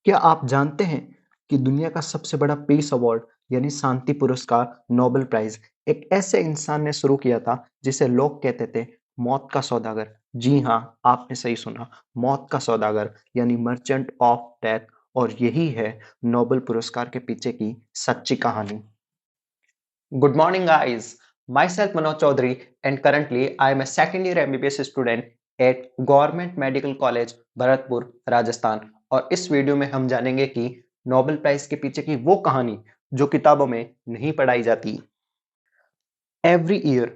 क्या आप जानते हैं कि दुनिया का सबसे बड़ा पीस अवार्ड यानी शांति पुरस्कार नोबेल प्राइज एक ऐसे इंसान ने शुरू किया था जिसे लोग कहते थे मौत का सौदागर। जी हाँ, आपने सही सुना, मौत का सौदागर यानी मर्चेंट ऑफ डेथ। और यही है नोबेल पुरस्कार के पीछे की सच्ची कहानी। Good morning, guys. Myself Manoj Chaudhary, and currently I am a second year MBBS student at Government Medical College, Bharatpur, Rajasthan. और इस वीडियो में हम जानेंगे कि नोबेल प्राइज के पीछे की वो कहानी जो किताबों में नहीं पढ़ाई जाती। Every year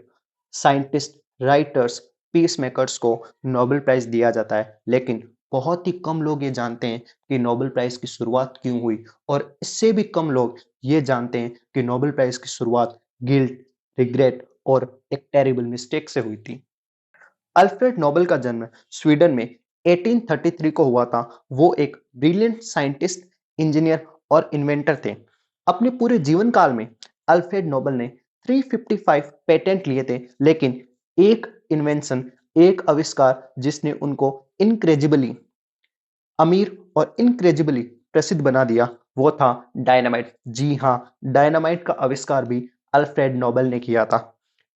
scientist, writers, peacemakers को नोबेल प्राइज दिया जाता है, लेकिन बहुत ही कम लोग ये जानते हैं कि नोबेल प्राइज की शुरुआत क्यों हुई। और इससे भी कम लोग ये जानते हैं कि नोबेल प्राइज की शुरुआत गिल्ट, रिग्रेट और एक टेरिबल मिस्टेक से हुई थी। अल्फ्रेड नोबेल का जन्म स्वीडन में 1833 को हुआ था। वो एक ब्रिलियंट साइंटिस्ट, इंजीनियर और इन्वेंटर थे। अपने पूरे जीवन काल में अल्फ्रेड नोबेल ने 355 पेटेंट लिए थे, लेकिन एक इन्वेंशन, एक आविष्कार जिसने उनको इनक्रेडिबली अमीर और इनक्रेडिबली प्रसिद्ध बना दिया, वो था डायनामाइट। जी हाँ, डायनामाइट का आविष्कार भी अल्फ्रेड नोबेल ने किया था।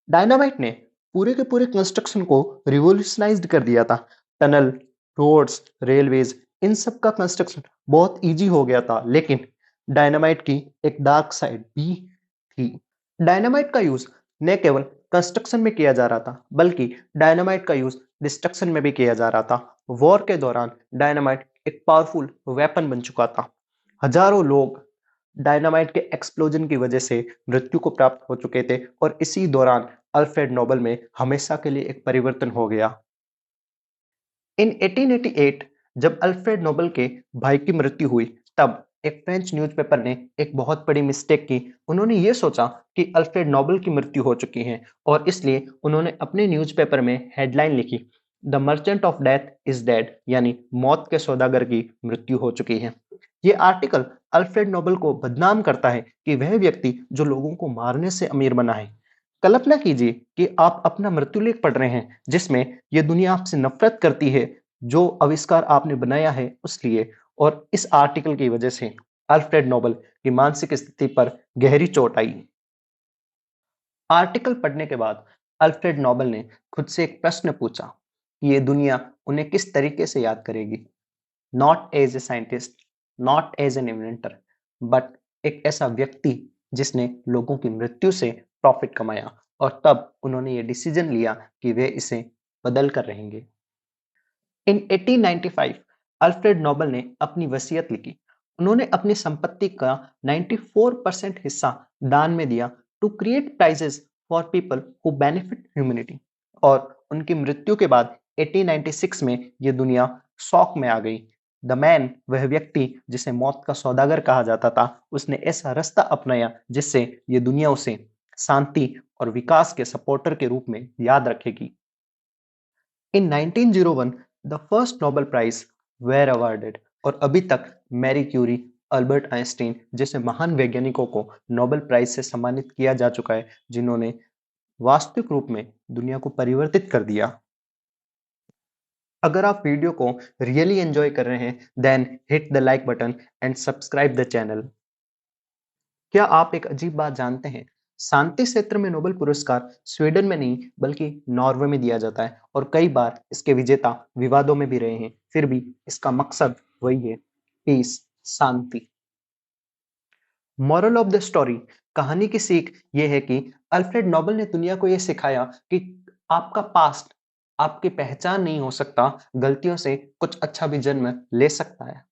डायनामाइट ने पूरे के पूरे कंस्ट्रक्शन को रिवोल्यूशनाइज्ड कर दिया था। टनल, रोड्स, रेलवेज, इन सब का कंस्ट्रक्शन बहुत इजी हो गया था, लेकिन डायनामाइट की एक डार्क साइड भी थी। डायनामाइट का यूज न केवल कंस्ट्रक्शन में किया जा रहा था, बल्कि डायनामाइट का यूज डिस्ट्रक्शन में भी किया जा रहा था। वॉर के दौरान डायनामाइट एक पावरफुल वेपन बन चुका था। हजारों लोग डायनामाइट के एक्सप्लोजन की वजह से मृत्यु को प्राप्त हो चुके थे, और इसी दौरान अल्फ्रेड नोबेल में हमेशा के लिए एक परिवर्तन हो गया। इन 1888 जब अल्फ्रेड नोबेल के भाई की मृत्यु हुई, तब एक फ्रेंच न्यूज़पेपर ने एक बहुत बड़ी मिस्टेक की। उन्होंने ये सोचा कि अल्फ्रेड नोबेल की मृत्यु हो चुकी है, और इसलिए उन्होंने अपने न्यूज़पेपर में हेडलाइन लिखी, the merchant of death is dead, यानी मौत के सौदागर की मृत्यु हो चुकी है। ये आर्टिकल अल्फ्रेड नोबेल को बदनाम करता है कि वह व्यक्ति जो लोगों को मारने से अमीर बना है। कल्पना कीजिए कि आप अपना मृत्युलेख पढ़ रहे हैं, जिसमें ये दुनिया आपसे नफरत करती है जो आविष्कार आपने बनाया है उस लिए। और इस आर्टिकल की वजह से अल्फ्रेड नोबेल की मानसिक स्थिति पर गहरी चोट आई। आर्टिकल पढ़ने के बाद अल्फ्रेड नोबेल ने खुद से एक प्रश्न पूछा कि ये दुनिया उन्हें किस तरीके से याद करेगी। Not as a scientist, not as an inventor, but एक ऐसा व्यक्ति जिसने लोगों की मृत्यु से प्रॉफिट कमाया। और तब उन्होंने ये डिसीजन लिया कि वे इसे बदल कर रहेंगे। इन 1895 अल्फ्रेड नोबेल ने अपनी वसीयत लिखी। उन्होंने अपनी संपत्ति का 94% हिस्सा दान में दिया, to create prizes for people who benefit humanity. और उनकी मृत्यु के बाद 1896 में ये दुनिया शौक में आ गई। द मैन, वह व्यक्ति जिसे मौत का सौदागर कहा जाता था, उसने ऐसा रास्ता अपनाया जिससे ये दुनिया उसे शांति और विकास के सपोर्टर के रूप में याद रखेगी। In 1901 the first Nobel prize were awarded, और अभी तक मैरी क्यूरी, अल्बर्ट आइंस्टीन जैसे महान वैज्ञानिकों को नोबेल प्राइज से सम्मानित किया जा चुका है, जिन्होंने वास्तविक रूप में दुनिया को परिवर्तित कर दिया। अगर आप वीडियो को रियली एंजॉय कर रहे हैं, then hit the like button and subscribe the channel. क्या आप एक अजीब बात जानते हैं? शांति क्षेत्र में नोबेल पुरस्कार स्वीडन में नहीं बल्कि नॉर्वे में दिया जाता है, और कई बार इसके विजेता विवादों में भी रहे हैं। फिर भी इसका मकसद वही है, पीस, शांति। मॉरल ऑफ द स्टोरी, कहानी की सीख ये है कि अल्फ्रेड नोबेल ने दुनिया को ये सिखाया कि आपका पास्ट आपकी पहचान नहीं हो सकता, गलतियों से कुछ अच्छा भी जन्म ले सकता है।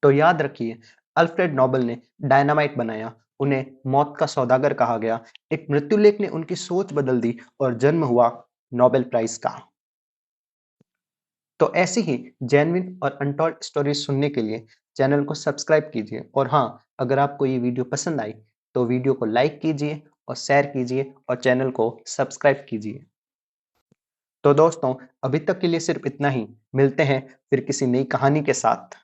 तो याद रखिए, अल्फ्रेड नोबेल ने डायनामाइट बनाया, उन्हें मौत का सौदागर कहा गया। एक मृत्युलेख ने उनकी सोच बदल दी और जन्म हुआ नोबेल प्राइज का। तो ऐसी ही जेन्युइन और अनटोल्ड स्टोरीज सुनने के लिए चैनल को सब्सक्राइब कीजिए। और हाँ, अगर आपको ये वीडियो पसंद आई तो वीडियो को लाइक कीजिए और शेयर कीजिए और चैनल को सब्सक्राइब कीजिए। तो दोस्तों, अभी तक के लिए सिर्फ इतना ही। मिलते हैं फिर किसी नई कहानी के साथ।